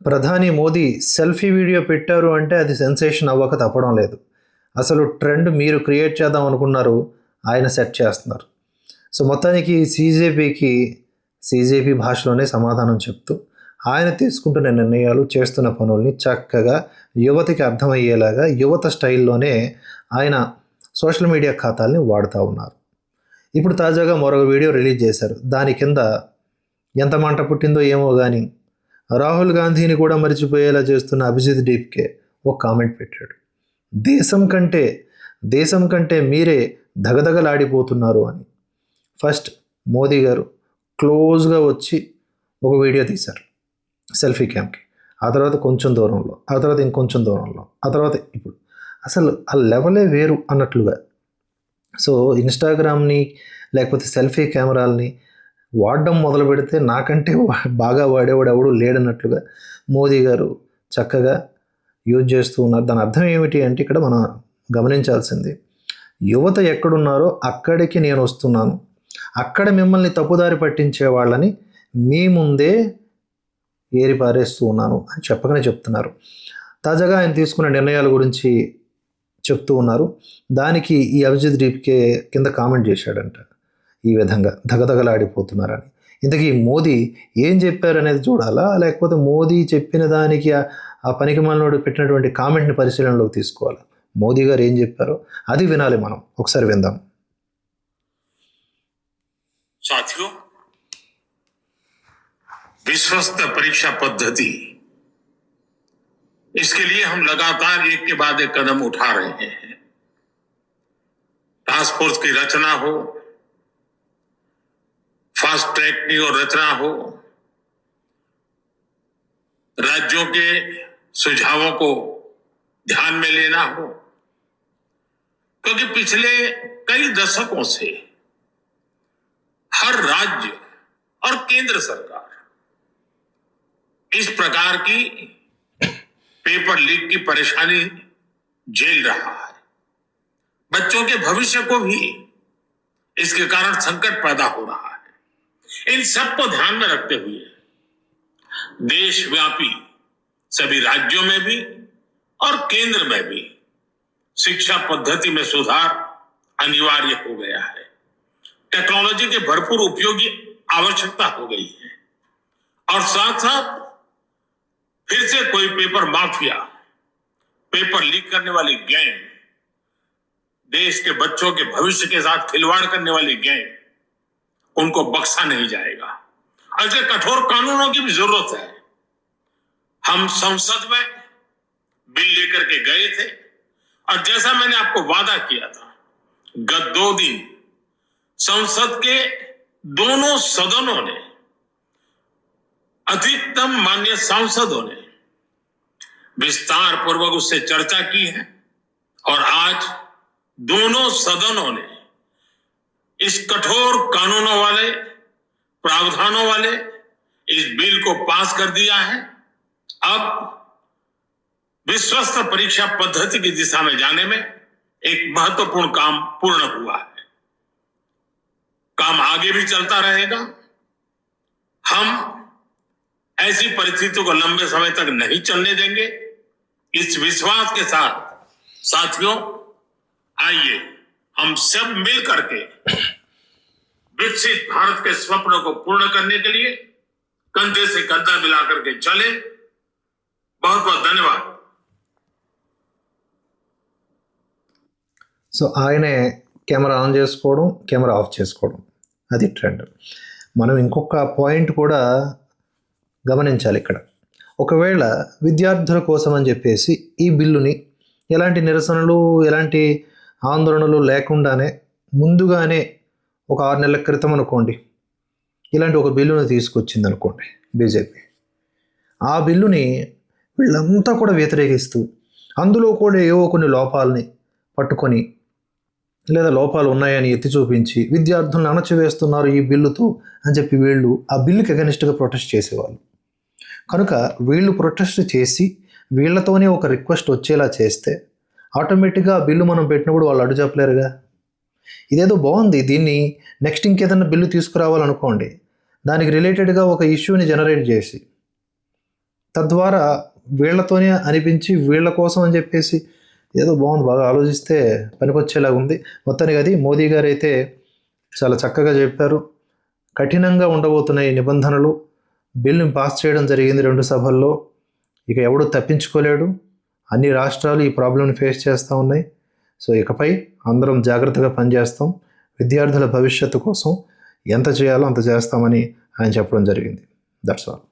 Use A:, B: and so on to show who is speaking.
A: ప్రధాని Modi selfie video పెట్టారు అంటే అది సెన్సేషన్ అవ్వక తప్పడం లేదు. అసలు ట్రెండ్ మీరు క్రియేట్ చేద్దాం అనుకున్నారు, ఆయన సెట్ చేస్తున్నారు. సో మొత్తానికి సీజేపీ భాషలోనే సమాధానం చెప్తూ ఆయన తీసుకుంటున్న నిర్ణయాలు, చేస్తున్న పనుల్ని చక్కగా యువతకి అర్థమయ్యేలాగా యువత స్టైల్లోనే ఆయన సోషల్ మీడియా ఖాతాల్ని వాడుతూ ఉన్నారు. ఇప్పుడు తాజాగా మరొక వీడియో రిలీజ్ చేశారు. దాని కింద ఎంత మంట పుట్టిందో ఏమో కానీ రాహుల్ గాంధీని కూడా మర్చిపోయేలా చేస్తున్న అభిజిత్ డీప్కే ఒక కామెంట్ పెట్టాడు. దేశం కంటే మీరే దగదగలాడిపోతున్నారు అని. ఫస్ట్ మోదీ గారు క్లోజ్గా వచ్చి ఒక వీడియో తీశారు సెల్ఫీ క్యామ్కి. ఆ తర్వాత కొంచెం దూరంలో, ఆ తర్వాత ఇంకొంచెం దూరంలో, ఆ తర్వాత ఇప్పుడు అసలు ఆ లెవెలే వేరు అన్నట్లుగా. సో ఇన్స్టాగ్రామ్ని లేకపోతే సెల్ఫీ కెమెరాలని వాడడం మొదలు పెడితే నాకంటే బాగా వాడేవాడు ఎవడు లేడన్నట్లుగా మోదీ గారు చక్కగా యూజ్ చేస్తూ ఉన్నారు. దాని అర్థం ఏమిటి అంటే ఇక్కడ మనం గమనించాల్సింది, యువత ఎక్కడున్నారో అక్కడికి నేను వస్తున్నాను, అక్కడ మిమ్మల్ని తప్పుదారి పట్టించే వాళ్ళని మీ ముందే ఏరి పారేస్తూ ఉన్నాను అని చెప్పగానే చెప్తున్నారు. తాజాగా ఆయన తీసుకున్న నిర్ణయాల గురించి చెప్తూ ఉన్నారు. దానికి ఈ అభిజిత్ డీప్కే కింద కామెంట్ చేశాడంట ఈ విధంగా, దగదగలాడిపోతున్నారని. ఇంతకీ మోదీ ఏం చెప్పారనేది చూడాలా, లేకపోతే మోదీ చెప్పిన దానికి ఆ పనికి మనోడు పెట్టినటువంటి కామెంట్ని పరిశీలనలోకి తీసుకోవాలి? మోదీ గారు ఏం చెప్పారో అది వినాలి మనం. ఒకసారి విందాం.
B: साथियों, विश्वस्त परीक्षा पद्धति, इसके लिए हम लगातार एक के बाद एक कदम उठा रहे हैं. टास्क फोर्स की रचना हो, फास्ट ट्रैक की और रचना हो, राज्यों के सुझावों को ध्यान में लेना हो, क्योंकि पिछले कई दशकों से हर राज्य और केंद्र सरकार इस प्रकार की पेपर लीक की परेशानी झेल रहा है. बच्चों के भविष्य को भी इसके कारण संकट पैदा हो रहा है. इन सब को ध्यान में रखते हुए देशव्यापी सभी राज्यों में भी और केंद्र में भी शिक्षा पद्धति में सुधार अनिवार्य हो गया है. टेक्नोलॉजी के भरपूर उपयोग की आवश्यकता हो गई है और साथ साथ फिर से कोई पेपर माफिया, पेपर लीक करने वाली गैंग, देश के बच्चों के भविष्य के साथ खिलवाड़ करने वाली गैंग, उनको बख्शा नहीं जाएगा. ऐसे कठोर कानूनों की भी जरूरत है. हम संसद में बिल लेकर के गए थे और जैसा मैंने आपको वादा किया था, गत 2 दिन संसद के दोनों सदनों ने, अधिकतम माननीय सांसदों ने विस्तार पूर्वक उससे चर्चा की है और आज दोनों सदनों ने इस कठोर कानूनों वाले, प्रावधानों वाले इस बिल को पास कर दिया है. अब विश्वस्त परीक्षा पद्धति की दिशा में जाने में एक महत्वपूर्ण काम पूर्ण हुआ है. काम आगे भी चलता रहेगा. हम ऐसी परिस्थितियों को लंबे समय तक नहीं चलने देंगे. इस विश्वास के साथ साथियों, आइए हम सब मिल करके विकसित भारत के स्वप्न को पूर्ण करने के लिए कंधे से कंधा मिला करके चले. बहुत बहुत धन्यवाद.
A: సో ఆయనే కెమెరా ఆన్ చేసుకోవడం, కెమెరా ఆఫ్ చేసుకోవడం, అది ట్రెండ్. మనం ఇంకొక పాయింట్ కూడా గమనించాలి ఇక్కడ. ఒకవేళ విద్యార్థుల కోసం అని చెప్పేసి ఈ బిల్లుని ఎలాంటి నిరసనలు, ఎలాంటి ఆందోళనలు లేకుండానే ముందుగానే ఒక 6 నెలల క్రితం అనుకోండి ఇలాంటి ఒక బిల్లుని తీసుకొచ్చింది అనుకోండి బీజేపీ, ఆ బిల్లుని వీళ్ళంతా కూడా వ్యతిరేకిస్తూ అందులో కూడా ఏవో కొన్ని లోపాలని పట్టుకొని లేదా లోపాలు ఉన్నాయని ఎత్తి చూపించి విద్యార్థులను అణచివేస్తున్నారు ఈ బిల్లుతో అని చెప్పి వీళ్ళు ఆ బిల్లుకి అగెనిస్ట్గా ప్రొటెస్ట్ చేసేవాళ్ళు. కనుక వీళ్ళు ప్రొటెస్ట్ చేసి వీళ్ళతోనే ఒక రిక్వెస్ట్ వచ్చేలా చేస్తే ఆటోమేటిక్గా ఆ బిల్లు మనం పెట్టినప్పుడు వాళ్ళు అడ్డు చెప్పలేరుగా. ఇదేదో బాగుంది, దీన్ని నెక్స్ట్ ఇంకేదన్నా బిల్లు తీసుకురావాలనుకోండి, దానికి రిలేటెడ్గా ఒక ఇష్యూని జనరేట్ చేసి తద్వారా వీళ్ళతోనే అనిపించి వీళ్ళ కోసం అని చెప్పేసి ఏదో బాగుంది, బాగా ఆలోచిస్తే పనికొచ్చేలాగా ఉంది. మొత్తానికి అది మోదీ గారు అయితే చాలా చక్కగా చెప్పారు. కఠినంగా ఉండబోతున్న ఈ నిబంధనలు, బిల్లుని పాస్ చేయడం జరిగింది 2 సభల్లో. ఇక ఎవడు తప్పించుకోలేడు. అన్ని రాష్ట్రాలు ఈ ప్రాబ్లంని ఫేస్ చేస్తూ ఉన్నాయి. సో ఇకపై అందరం జాగ్రత్తగా పనిచేస్తాం. విద్యార్థుల భవిష్యత్తు కోసం ఎంత చేయాలో అంత చేస్తామని ఆయన చెప్పడం జరిగింది. That's all.